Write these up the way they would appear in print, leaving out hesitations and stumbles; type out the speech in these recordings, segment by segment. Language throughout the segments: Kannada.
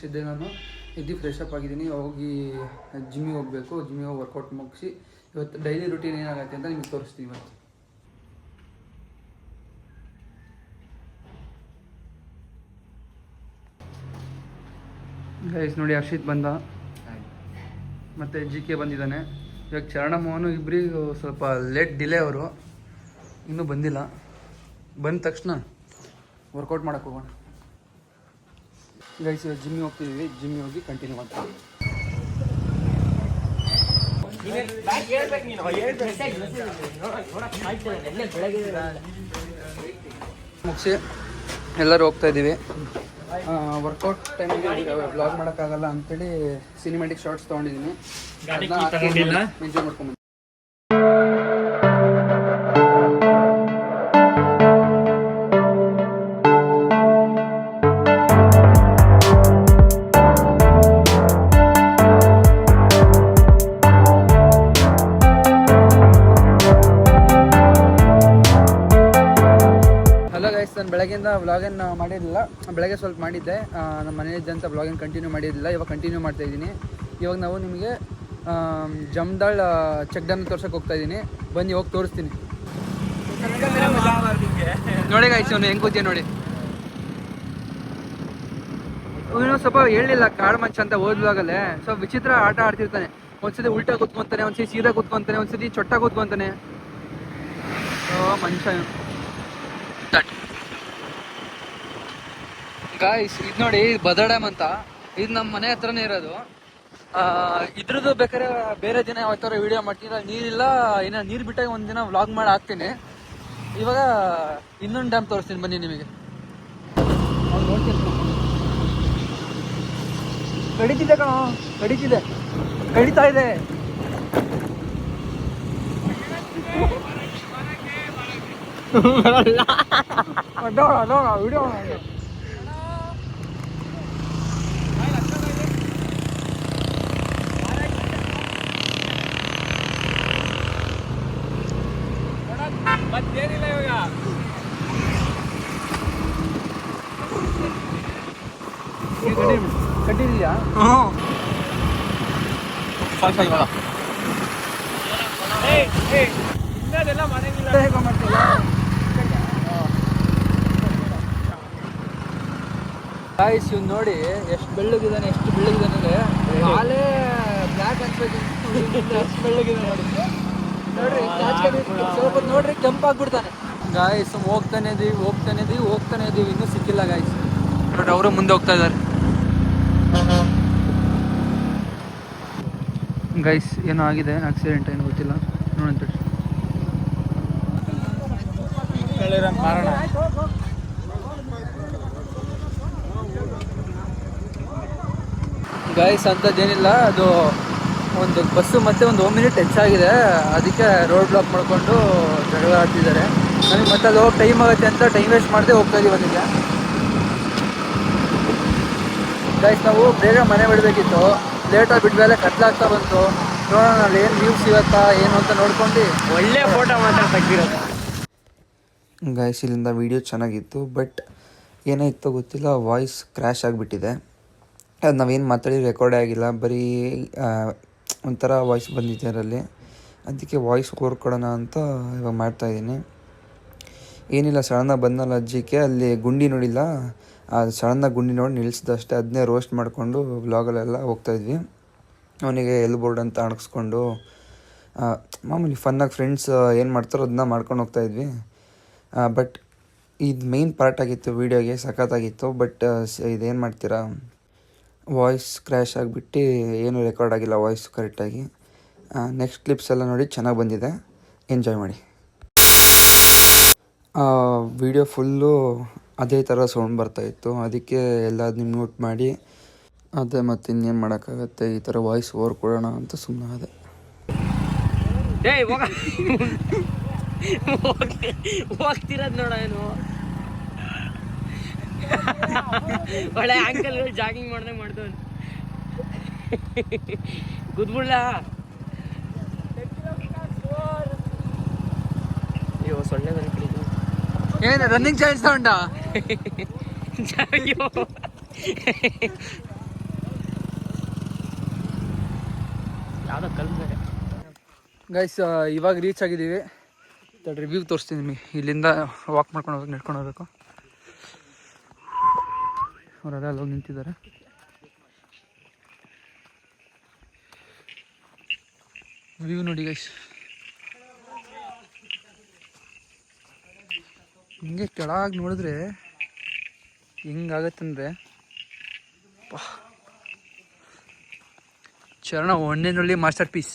ಎದ್ದೆ ನಾನು ಫ್ರೆಶ್ ಅಪ್ ಆಗಿದ್ದೀನಿ. ಹೋಗಿ ಜಿಮ್ಮಿಗೆ ಹೋಗಬೇಕು. ಜಿಮ್ಮಿಗೆ ಹೋಗಿ ವರ್ಕೌಟ್ ಮುಗಿಸಿ ಇವತ್ತು ಡೈಲಿ ರುಟೀನ್ ಏನಾಗುತ್ತೆ ಅಂತ ನಿಮ್ಗೆ ತೋರಿಸ್ತೀನಿ ಇವತ್ತು. ಗೈಸ್ ನೋಡಿ, ಹರ್ಷಿತ್ ಬಂದ, ಮತ್ತು GK ಬಂದಿದ್ದಾನೆ. ಇವಾಗ ಚರಣ ಮೋಹನು ಇಬ್ಬರಿಗೂ ಸ್ವಲ್ಪ ಲೇಟ್ ಡಿಲೇ. ಅವರು ಇನ್ನೂ ಬಂದಿಲ್ಲ. ಬಂದ ತಕ್ಷಣ ವರ್ಕೌಟ್ ಮಾಡೋಕ್ಕೆ ಹೋಗೋಣ. ಗೈಸ್ ಇವಾಗ ಜಿಮ್ಮಿಗೆ ಹೋಗ್ತಿದ್ದೀವಿ. ಜಿಮ್ಮಿಗೆ ಹೋಗಿ ಕಂಟಿನ್ಯೂ ಮಾಡ್ತೀವಿ. ಮುಗಿಸಿ ಎಲ್ಲರೂ ಹೋಗ್ತಾ ಇದ್ದೀವಿ. ವರ್ಕೌಟ್ ಟೈಮಿಗೆ ವ್ಲಾಗ್ ಮಾಡೋಕ್ಕಾಗಲ್ಲ ಅಂತೇಳಿ ಸಿನಿಮ್ಯಾಟಿಕ್ ಶಾರ್ಟ್ಸ್ ತೊಗೊಂಡಿದ್ದೀನಿ. ಎಂಜಾಯ್ ಮಾಡ್ಕೊಂಡು ನಾನು ಬೆಳಗ್ಗೆಯಿಂದ ವ್ಲಾಗನ್ನು ಮಾಡಿರಲಿಲ್ಲ. ಬೆಳಗ್ಗೆ ಸ್ವಲ್ಪ ಮಾಡಿದ್ದೆ, ನಮ್ಮ ಮನೆಯಲ್ಲಿದ್ದಂಥ ವ್ಲಾಗನ್ನು ಕಂಟಿನ್ಯೂ ಮಾಡಿರಲಿಲ್ಲ. ಇವಾಗ ಕಂಟಿನ್ಯೂ ಮಾಡ್ತಾಯಿದ್ದೀನಿ. ಇವಾಗ ನಾವು ನಿಮಗೆ ಜಮ್ದಾಳ್ ಚೆಕ್ ಡ್ಯಾಮ್ ತೋರ್ಸೋಕೆ ಹೋಗ್ತಾಯಿದ್ದೀನಿ. ಬನ್ನಿ ಹೋಗಿ ತೋರಿಸ್ತೀನಿ. ನೋಡಿ ಗಾಯ್ಸ್, ಅವನು ಹೆಂಗೆ ಕೂತಿಯ ನೋಡಿ. ಇವನು ಸ್ವಲ್ಪ ಹೇಳಲಿಲ್ಲ, ಕಾಡು ಮಂಚ ಅಂತ ಓದುವಾಗಲೇ ಸ್ವಲ್ಪ ವಿಚಿತ್ರ ಆಟ ಆಡ್ತಿರ್ತಾನೆ. ಒಂದ್ಸತಿ ಉಲ್ಟಾ ಕೂತ್ಕೊತಾನೆ, ಒಂದ್ಸತಿ ಸೀದಾ ಕೂತ್ಕೊತಾನೆ, ಒಂದ್ಸತಿ ಚೊಟ್ಟ ಕೂತ್ಕೊತಾನೆ. ಮನುಷ್ಯ ಗಾಯ್ಸ್. ಇದು ನೋಡಿ, ಬದಾ ಡ್ಯಾಮ್ ಅಂತ. ಇದು ನಮ್ಮ ಮನೆ ಹತ್ರನೇ ಇರೋದು. ಇದ್ರದ್ದು ಬೇಕಾದ್ರೆ ಬೇರೆ ದಿನ ಯಾವತ್ತಾರ ವಿಡಿಯೋ ಮಾಡ್ತೀನಿ. ನೀರಿಲ್ಲ, ಏನೋ ನೀರು ಬಿಟ್ಟಾಗ ಒಂದಿನ ವ್ಲಾಗ್ ಮಾಡಿ ಹಾಕ್ತೀನಿ. ಇವಾಗ ಇನ್ನೊಂದು ಡ್ಯಾಮ್ ತೋರಿಸ್ತೀನಿ ಬನ್ನಿ ನಿಮಗೆ. ಕಡಿತಿದೆ ಕಣೋ, ಕಡಿತಿದೆ, ಕಡಿತಾ ಇದೆ. ವಿಡಿಯೋ ಮತ್ತೇನಿಲ್ಲ ಇವಾಗ. ಕಟ್ಟಿದೆಯಾ? ಇನ್ನದೆಲ್ಲ ಮಾಡಂಗಿಲ್ಲ. ಗಾಯ್ಸ್ ಇವ್ನು ನೋಡಿ ಎಷ್ಟು ಬೆಳ್ಳಗಿದ್ದಾನೆ, ಎಷ್ಟು ಬೆಳ್ಳಗಿದ್ದಾನೆ. ಕಾಲೇ ಬ್ಲ್ಯಾಕ್ ಅನ್ಸ್ಬೇಕು, ಎಷ್ಟು ಬೆಳ್ಳಗಿದ್ದಾನೆ ನೋಡಿ. ನೋಡ್ರಿ, ಸ್ವಲ್ಪ ನೋಡ್ರಿ, ಕೆಂಪಾಗ್ಬಿಡ್ತಾನೆ. ಗಾಯ್ಸ್ ಹೋಗ್ತಾನೆ ಇದೀವಿ, ಇನ್ನೂ ಸಿಕ್ಕಿಲ್ಲ ಗಾಯ್ಸ್. ನೋಡ್ರಿ, ಅವರು ಮುಂದೆ ಹೋಗ್ತಾ ಇದ್ದಾರೆ. ಗೈಸ್ ಏನೋ ಆಗಿದೆ, ಆಕ್ಸಿಡೆಂಟ್ ಏನು ಗೊತ್ತಿಲ್ಲ, ನೋಡಂತ ಕಾರಣ. ಗಾಯ್ಸ್ ಅಂಥದ್ದೇನಿಲ್ಲ, ಅದು ಒಂದು ಬಸ್ಸು ಮತ್ತೆ ಒಂದು 1 ಮಿನಿಟ್ ಹೆಚ್ಚಾಗಿದೆ. ಅದಕ್ಕೆ ರೋಡ್ ಬ್ಲಾಕ್ ಮಾಡಿಕೊಂಡು ಜಗಳ ಆಡ್ತಿದ್ದಾರೆ. ನನಗೆ ಮತ್ತೆ ಅಲ್ಲಿ ಹೋಗಿ ಟೈಮ್ ಆಗುತ್ತೆ ಅಂತ ಟೈಮ್ ವೇಸ್ಟ್ ಮಾಡದೆ ಹೋಗ್ತಾ ಇದೀವಿ ಅಲ್ಲಿಗೆ. ಗಾಯ್ಸ್ ನಾವು ಬೇಗ ಮನೆ ಬಿಡಬೇಕಿತ್ತು, ಲೇಟಾಗಿ ಬಿಟ್ಮೇಲೆ ಕತ್ಲಾಗ್ತಾ ಬಂತು. ನೋಡೋಣ ಅಲ್ಲಿ ಏನು ವ್ಯೂಸ್ ಸಿಗತ್ತಾ ಏನು ಅಂತ ನೋಡ್ಕೊಂಡು ಒಳ್ಳೆ ಫೋಟೋ ಮಾತ್ರ ತೆಗ್ದಿರೋದು. ಗಾಯ್ಸ್ ಇಲ್ಲಿಂದ ವೀಡಿಯೋ ಚೆನ್ನಾಗಿತ್ತು, ಬಟ್ ಏನಾಯ್ತೋ ಗೊತ್ತಿಲ್ಲ, ವಾಯ್ಸ್ ಕ್ರ್ಯಾಶ್ ಆಗಿಬಿಟ್ಟಿದೆ. ಅದು ನಾವೇನು ಮಾತಾಡಿ ರೆಕಾರ್ಡೇ ಆಗಿಲ್ಲ, ಬರೀ ಒಂಥರ ವಾಯ್ಸ್ ಬಂದಿದೆ ಅದರಲ್ಲಿ. ಅದಕ್ಕೆ ವಾಯ್ಸ್ ಓವರ್ ಕೊಡೋಣ ಅಂತ ಇವಾಗ ಮಾಡ್ತಾಯಿದ್ದೀನಿ. ಏನಿಲ್ಲ, ಸಡನ್ನಾಗಿ ಬಂದಲ್ಲ ಅಜ್ಜಿಗೆ, ಅಲ್ಲಿ ಗುಂಡಿ ನೋಡಿಲ್ಲ, ಆ ಸಡನ್ನಾಗಿ ಗುಂಡಿ ನೋಡಿ ನಿಲ್ಲಿಸಿದಷ್ಟೇ. ಅದನ್ನೇ ರೋಸ್ಟ್ ಮಾಡಿಕೊಂಡು ವ್ಲಾಗಲ್ಲೆಲ್ಲ ಹೋಗ್ತಾಯಿದ್ವಿ. ಅವನಿಗೆ ಎಲ್ ಬೋರ್ಡ್ ಅಂತ ಅಣಗಿಸ್ಕೊಂಡು ಮಾಮೂಲಿ ಫನ್ನಾಗಿ ಫ್ರೆಂಡ್ಸ್ ಏನು ಮಾಡ್ತಾರೋ ಅದನ್ನ ಮಾಡ್ಕೊಂಡು ಹೋಗ್ತಾಯಿದ್ವಿ. ಬಟ್ ಇದು ಮೇಯ್ನ್ ಪಾರ್ಟ್ ಆಗಿತ್ತು ವೀಡಿಯೋಗೆ, ಸಖತ್ತಾಗಿತ್ತು. ಬಟ್ ಇದೇನು ಮಾಡ್ತೀರಾ, ವಾಯ್ಸ್ ಕ್ರ್ಯಾಶ್ ಆಗಿಬಿಟ್ಟು ಏನೂ ರೆಕಾರ್ಡ್ ಆಗಿಲ್ಲ ವಾಯ್ಸ್ ಕರೆಕ್ಟಾಗಿ. ನೆಕ್ಸ್ಟ್ ಕ್ಲಿಪ್ಸ್ ಎಲ್ಲ ನೋಡಿ ಚೆನ್ನಾಗಿ ಬಂದಿದೆ, ಎಂಜಾಯ್ ಮಾಡಿ. ವಿಡಿಯೋ ಫುಲ್ಲು ಅದೇ ಥರ ಸೌಂಡ್ ಬರ್ತಾಯಿತ್ತು, ಅದಕ್ಕೆ ಎಲ್ಲದನ್ನ ಮ್ಯೂಟ್ ಮಾಡಿ ಅದೇ ಮತ್ತೆ ಇನ್ನೇನು ಮಾಡೋಕ್ಕಾಗತ್ತೆ, ಈ ಥರ ವಾಯ್ಸ್ ಓವರ್ ಕೊಡೋಣ ಅಂತ ಸುಮ್ಮನೆ ಅದೇ. ಹೋಗ್ತಿರೋದು ನೋಡ, ಏನು ಒಳ್ಳೆ ಆಂಕಲ್ಗಳು ಜಾಗಿಂಗ್ ಮಾಡ್ದಂಗೆ ಮಾಡ್ದವನು. ಗುದ್ಬಿಡ್ಲ ಅಯ್ಯೋ, ಸೊಳ್ಳೆ ಬಂದು ಕಡಿದು ಏನು ರನ್ನಿಂಗ್ ಚಾಲೆಂಜ್ ತಗೊಂಡ. ಯಾವುದೋ ಕಲ್ಲು ಗೈಸ್ ಇವಾಗ ರೀಚ್ ಆಗಿದ್ದೀವಿ. ರಿವ್ಯೂ ತೋರಿಸ್ತೀನಿ ನಿಮಗೆ. ಇಲ್ಲಿಂದ ವಾಕ್ ಮಾಡ್ಕೊಂಡು ಹೋಗ್ಬೇಕು, ನಡ್ಕೊಂಡು ಹೋಗ್ಬೇಕು. ಅವರೆಲ್ಲ ಅಲ್ಲಿ ಹೋಗಿ ನಿಂತಿದ್ದಾರೆ. ವ್ಯೂ ನೋಡಿ ಗೈಸ್. ಹಿಂಗೆ ಕೆಳಗೆ ನೋಡಿದ್ರೆ ಹಿಂಗಾಗತ್ತಂದರೆ ಚರಣ ಒಣ್ಣೆನೊಳ್ಳಿ ಮಾಸ್ಟರ್ ಪೀಸ್.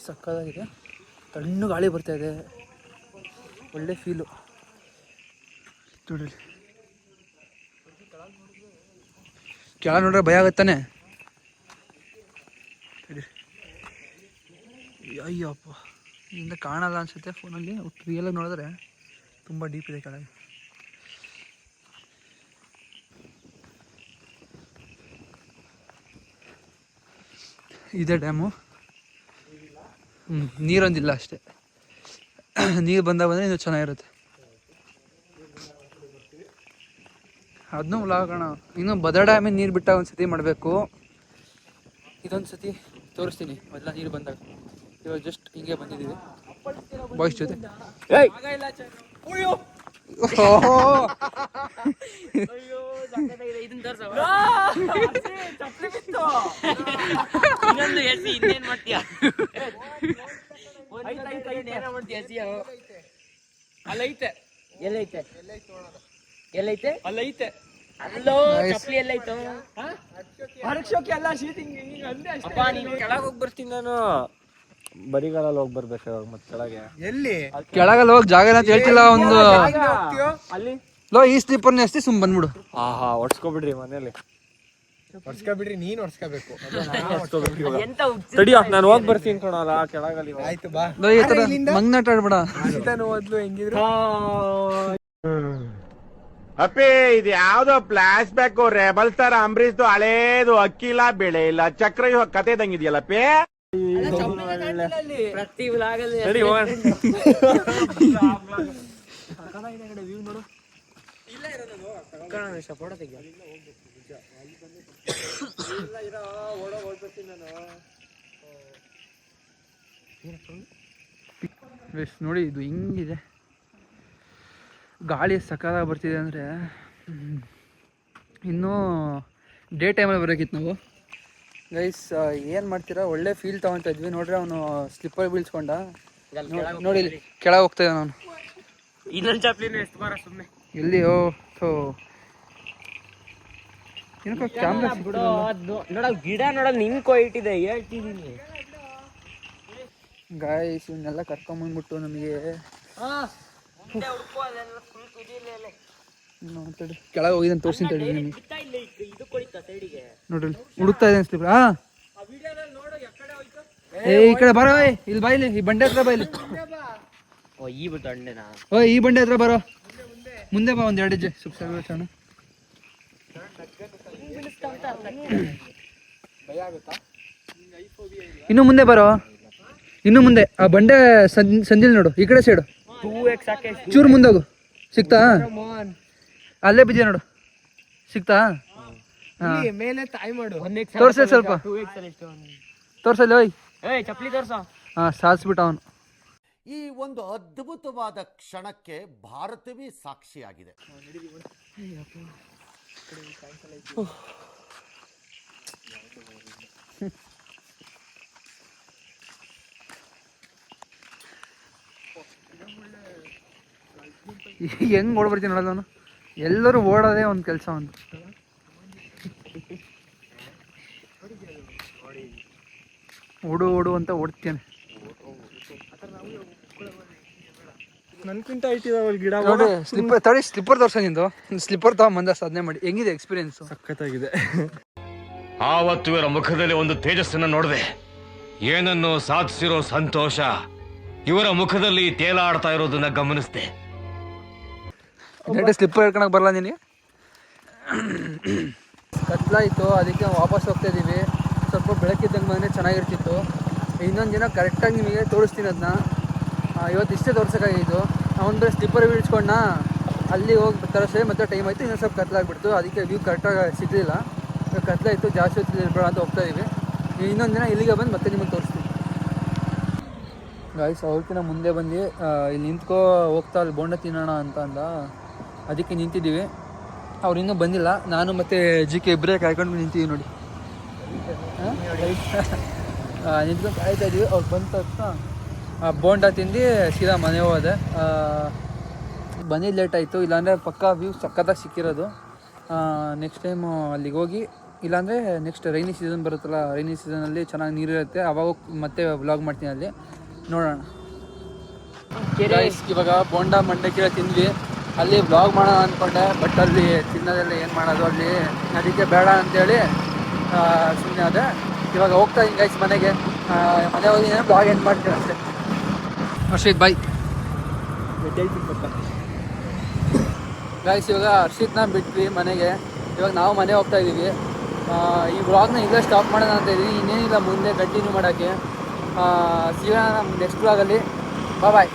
ಸಕ್ಕದಾಗಿದೆ. ತಣ್ಣು ಗಾಳಿ ಬರ್ತಾಯಿದೆ, ಒಳ್ಳೆ ಫೀಲು ನೋಡ್ರಿ. ಕೆಳ ನೋಡ್ರೆ ಭಯ ಆಗುತ್ತಾನೆ. ಅಯ್ಯಪ್ಪ, ಇಲ್ಲಿಂದ ಕಾಣಲ್ಲ ಅನ್ಸುತ್ತೆ ಫೋನಲ್ಲಿ. ರಿಯಲಾಗಿ ನೋಡಿದ್ರೆ ತುಂಬ ಡೀಪ್ ಇದೆ ಕೆಳಗೆ. ಇದೇ ಡ್ಯಾಮು. ನೀರೊಂದಿಲ್ಲ ಅಷ್ಟೇ. ನೀರು ಬಂದರೆ ಇನ್ನೂ ಚೆನ್ನಾಗಿರುತ್ತೆ. ಅದನ್ನೂ ವ್ಲಾಗೋಣ. ಇನ್ನು ಭದ್ರಾ ಡ್ಯಾಮಿನ ನೀರು ಬಿಟ್ಟಾಗ ಒಂದು ಸತಿ ಮಾಡಬೇಕು. ಇದೊಂದು ಸತಿ ತೋರಿಸ್ತೀನಿ ಮೊದಲ ನೀರು ಬಂದಾಗ. ಇವಾಗ ಜಸ್ಟ್ ಹಿಂಗೆ ಬಂದಿದ್ದೀವಿ ಬಾಯ್ಸ್ ಜೊತೆ. ಅಲ್ಲೈತೆ ಎಲ್ಲೈತೆ ಎಲ್ಲೈತೆ ಅಲ್ಲೈತೆ ಅಲ್ಲೋ ಚಪ್ಲಿ ಎಲ್ಲೈತು ಹರಕ್ಷೋಕೆ ಎಲ್ಲ ಶೀಟ್ ಹಿಂಗೆ ಅಂದೆ ಅಪ್ಪ. ನೀನು ಕೆಳಗೆ ಹೋಗಿ ಬರ್ತೀನಿ ನಾನು. ಬರಿಗಾಲಲ್ಲಿ ಹೋಗಿ ಬರ್ಬೇಕು ಇವಾಗ. ಮತ್ತೆ ಕೆಳಗೆ ಎಲ್ಲಿ ಕೆಳಗಲ್ಲಿ ಹೋಗಿ ಜಾಗ ಅಂತ ಹೇಳ್ತಿಲ್ಲ. ಒಂದು ಅಲ್ಲಿ ಲೋ ಈ ಸ್ಲೀಪರ್ನೇ ಅಷ್ಟೇ ಸುಮ್ ಬಂದ್ಬಿಡು. ಹೊಡ್ಸ್ಕೊಬಿಡ್ರಿ ಮನೇಲಿ. ಹೊಡ್ಸ್ಕೊಬಿಡ್ರಿ, ನೀನ್ ಹೊಡ್ಸ್ಕೋಬೇಕು. ಎಂತ ತಡಿಯೋ, ನಾನು ಹೋಗಿ ಬರ್ತೀನಿ ಕಣಲ್ಲ ಕೆಳಗಲ್ಲಿ. ಆಯ್ತು ಬಾ. ಲೋ ಈ ತರ ಮಂಗ್ನಾಟ ಆಡ್ಬೇಡ. ಓದ್ಲು ಹೆಂಗಿದ್ರು. ಅಪ್ಪಿ ಇದು ಯಾವ್ದೋ ಫ್ಲಾಶ್ ಬ್ಯಾಕ್ ರೆಬಲ್ ತರ ಅಂಬರೀಶ್ದು ಹಳೇದು. ಅಕ್ಕಿ ಇಲ್ಲ, ಬೆಳೆ ಇಲ್ಲ, ಚಕ್ರ ಕತೆ ಇದಂಗಿದ್ಯಲ್ಲಪ್ಪಿ. ಪ್ರತಿ ವ್ಲಾಗಲ್ಲಿ ಫೋಟೋ ತೆಗಿಯ. ನೋಡಿ ಇದು ಹಿಂಗಿದೆ. ಗಾಳಿ ಸಕಾಲಾಗಿ ಬರ್ತಿದೆ ಅಂದರೆ ಇನ್ನೂ ಡೇ ಟೈಮಲ್ಲಿ ಬರೋಕಿತ್ತು ನಾವು. ಗೈಸ್ ಏನು ಮಾಡ್ತೀರಾ, ಒಳ್ಳೆ ಫೀಲ್ ತೊಗೊತಾ ಇದ್ವಿ. ನೋಡ್ರಿ ಅವನು ಸ್ಲಿಪ್ಪರ್ ಬೀಳ್ಸ್ಕೊಂಡ. ನೋಡಿ ಕೆಳಗೆ ಹೋಗ್ತಾ ಇದ್ದಾನೆ ಅವನು. ಇನ್ನೊಂದು ಚಪ್ಲಿನ ಎಷ್ಟು ಬಾರ ಸುಮ್ಮನೆ ಎಲ್ಲಿ? ಓ ಏನಪ್ಪ ಕ್ಯಾಮ್ರಾ ನೋಡ ಗಿಡ ನೋಡ ನಿಂಕೋ ಇಟ್ಟಿದೆ ಹೇಳ್ತಿದ್ದೀನಿ. ಗಾಯ್ಸ್ ಇವನ್ನೆಲ್ಲ ಕರ್ಕೊಂಬಂದ್ಬಿಟ್ಟು ನಮಗೆ ಕೆಳಗೆ ಹೋಗಿದ್ದಾನೆ ತೋರಿಸ್ತೀನಿ ತಡಿ ನಿಮಗೆ. ನೋಡ್ರಿ ಹುಡುಕ್ತಾ ಇದ್ದಾನೆ ಸ್ಲಿಪ್ಪರ್. ಈ ಕಡೆ ಬರೋ, ಇಲ್ಲಿ ಬಾ, ಇಲ್ಲಿ ಈ ಬಂಡೆ ಹತ್ರ ಬಾ. ಇಲ್ಲಿ ಈ ಬಿಟ್ಟು ಅಣ್ಣೆನಾ? ಈ ಬಂಡೆ ಹತ್ರ ಬರೋ, ಮುಂದೆ ಬಾ. ಒಂದು 2 ಹೆಜ್ಜೆ ಸುಖ. ಇನ್ನು ಮುಂದೆ ಬರೋ, ಇನ್ನು ಮುಂದೆ. ಆ ಬಂಡೆ ಸಂದಿಲ್ ನೋಡು, ಈ ಕಡೆ ಸೈಡು ಚೂರು ಮುಂದೆ ಹೋಗು. ಸಿಕ್ತಾ? ಅಲ್ಲೇ ಬಿದ್ದೆ ನೋಡು, ಸಿಕ್ತಾ? ಮೇಲೆ ತಾಯಿ ಮಾಡು. ತೋರ್ಸಲ್ಲಿ ಸ್ವಲ್ಪ, ತೋರ್ಸಲ್ಲಿ. ಹೋಯ್ ಚಪ್ಲಿ ತೋರ್ಸ. ಸಾಧಿಸ್ಬಿಟ್ಟ ಅವನು. ಈ ಒಂದು ಅದ್ಭುತವಾದ ಕ್ಷಣಕ್ಕೆ ಭಾರತವೇ ಸಾಕ್ಷಿಯಾಗಿದೆ. ಹೆಂಗ್ ಓಡ್ಬರ್ತೀನಿ ನೋಡೋದು ನಾನು. ಎಲ್ಲರೂ ಓಡೋದೇ ಒಂದು ಕೆಲಸ. ಒಂದು ಓಡು ಅಂತ ಓಡ್ತೇನೆ. ನನ್ಕಿಂತ ಐಟಿದಾವಲ್ ಗಿಡ. ನೋಡಿ ಸ್ಲಿಪ್ಪರ್ ತಡಿ, ಸ್ಲಿಪ್ಪರ್ ತೋರ್ಸ. ನಿಂದು ಸ್ಲಿಪ್ಪರ್ ತಗೊಂಬಂದ ಸಾಧನೆ ಮಾಡಿ. ಹೆಂಗಿದೆ ಎಕ್ಸ್ಪೀರಿಯನ್ಸ್? ಸಖತ್ತಾಗಿದೆ. ಆವತ್ತು ಇವರ ಮುಖದಲ್ಲಿ ಒಂದು ತೇಜಸ್ಸನ್ನು ನೋಡಿದೆ. ಏನನ್ನು ಸಾಧಿಸಿರೋ ಸಂತೋಷ ಇವರ ಮುಖದಲ್ಲಿ ತೇಲಾಡ್ತಾ ಇರೋದನ್ನ ಗಮನಿಸಿದೆ. ಸ್ಲಿಪ್ಪರ್ ಹೇಳ್ಕೊಳಕ್ ಬರಲ್ಲ ನಿನಗೆ? ಕತ್ಲಾಯಿತು, ಅದಕ್ಕೆ ವಾಪಸ್ ಹೋಗ್ತಾ ಇದ್ದೀವಿ. ಸ್ವಲ್ಪ ಬೆಳಕಿದ್ದಂಗೆ ಬಂದರೆ ಚೆನ್ನಾಗಿರ್ತಿತ್ತು. ಇನ್ನೊಂದು ದಿನ ಕರೆಕ್ಟಾಗಿ ನಿಮಗೆ ತೋರಿಸ್ತೀನಿ ಅದನ್ನ. ಇವತ್ತು ಇಷ್ಟೇ ತೋರ್ಸೋಕ್ಕಾಗಿದ್ದು. ಅವ್ನು ಬೇರೆ ಸ್ಲಿಪ್ಪರ್ ಬೀಳ್ಸ್ಕೊಂಡ. ಅಲ್ಲಿ ಹೋಗಿ ತರಷ್ಟೇ ಮತ್ತೆ ಟೈಮ್ ಆಯಿತು, ಇನ್ನೊಂದು ಸ್ವಲ್ಪ ಕತ್ಲಾಗ್ಬಿಡ್ತು, ಅದಕ್ಕೆ ವ್ಯೂ ಕರೆಕ್ಟಾಗಿ ಸಿಗಲಿಲ್ಲ. ಕತ್ಲಾಯಿತು, ಜಾಸ್ತಿ ಹೊತ್ತು ಇರ್ಬೇಡ ಅಂತ ಹೋಗ್ತಾ ಇದೀವಿ. ಇನ್ನೊಂದು ದಿನ ಇಲ್ಲಿಗೆ ಬಂದು ಮತ್ತೆ ನಿಮಗೆ ತೋರಿಸ್ತೀವಿ ಗಾಯ್ಸ್. ಅವ್ರಕಿನ ಮುಂದೆ ಬಂದು ಇಲ್ಲಿ ನಿಂತ್ಕೋ, ಹೋಗ್ತಾ ಅಲ್ಲಿ ಬೋಂಡ ತಿನ್ನೋಣ ಅಂತ ಅಂದ, ಅದಕ್ಕೆ ನಿಂತಿದ್ದೀವಿ. ಅವ್ರು ಇನ್ನೂ ಬಂದಿಲ್ಲ. ನಾನು ಮತ್ತು ಜಿಕೆ ಇಬ್ಬರೇ ಕಾಯ್ಕೊಂಡು ನಿಂತೀವಿ ನೋಡಿ. ನಿಂತ್ಕೊಂಡು ಕಾಯ್ತಾ ಇದ್ದೀವಿ. ಅವ್ರು ಬಂದ ತಕ್ಷಣ ಬೋಂಡ ತಿಂದು ಸೀದಾ ಮನೆ ಹೋದೆ. ಬಂದಿದ್ದು ಲೇಟ್ ಆಯಿತು, ಇಲ್ಲಾಂದರೆ ಪಕ್ಕಾ ವ್ಯೂ ಸಖತ್ತಾಗಿ ಸಿಕ್ಕಿರೋದು. ನೆಕ್ಸ್ಟ್ ಟೈಮು ಅಲ್ಲಿಗೆ ಹೋಗಿ, ಇಲ್ಲಾಂದರೆ ನೆಕ್ಸ್ಟ್ ರೈನಿ ಸೀಸನ್ ಬರುತ್ತಲ್ಲ, ರೈನಿ ಸೀಸನಲ್ಲಿ ಚೆನ್ನಾಗಿ ನೀರಿರುತ್ತೆ, ಅವಾಗ ಮತ್ತೆ ವ್ಲಾಗ್ ಮಾಡ್ತೀನಿ ಅಲ್ಲಿ, ನೋಡೋಣ. ಇವಾಗ ಬೋಂಡ ಮಂಡಕ್ಕಿ ತಿಂದ್ವಿ. ಅಲ್ಲಿ ವ್ಲಾಗ್ ಮಾಡೋಣ ಅಂದ್ಕೊಂಡೆ, ಬಟ್ ಅಲ್ಲಿ ತಿನ್ನೋದೆಲ್ಲ ಏನು ಮಾಡೋದು ಅಲ್ಲಿ, ಅದಕ್ಕೆ ಬೇಡ ಅಂತೇಳಿ ಸುಮ್ಮನೆ ಅದೇ. ಇವಾಗ ಹೋಗ್ತಾ ಇದ್ದೀನಿ ಗೈಸ್ ಮನೆಗೆ. ಮನೆ ಹೋಗಿ ಬ್ಲಾಗ್ ಎಂಡ್ ಮಾಡ್ತೀನಿ ಅಷ್ಟೇ. Harshit bye guys. ಇವಾಗ ಹರ್ಷಿತ್ನ ಬಿಟ್ವಿ ಮನೆಗೆ, ಇವಾಗ ನಾವು ಮನೆ ಹೋಗ್ತಾ ಇದ್ದೀವಿ. ಈ ಬ್ಲಾಗ್ನ ಈಗ ಸ್ಟಾಪ್ ಮಾಡೋಣ ಅಂತ ಇದ್ದೀವಿ, ಇನ್ನೇನಿಲ್ಲ ಮುಂದೆ ಕಂಟಿನ್ಯೂ ಮಾಡೋಕ್ಕೆ. ಸಿಗೋಣ ನಮ್ಮ ನೆಕ್ಸ್ಟ್ ಬ್ಲಾಗಲ್ಲಿ. ಬಾಯ್.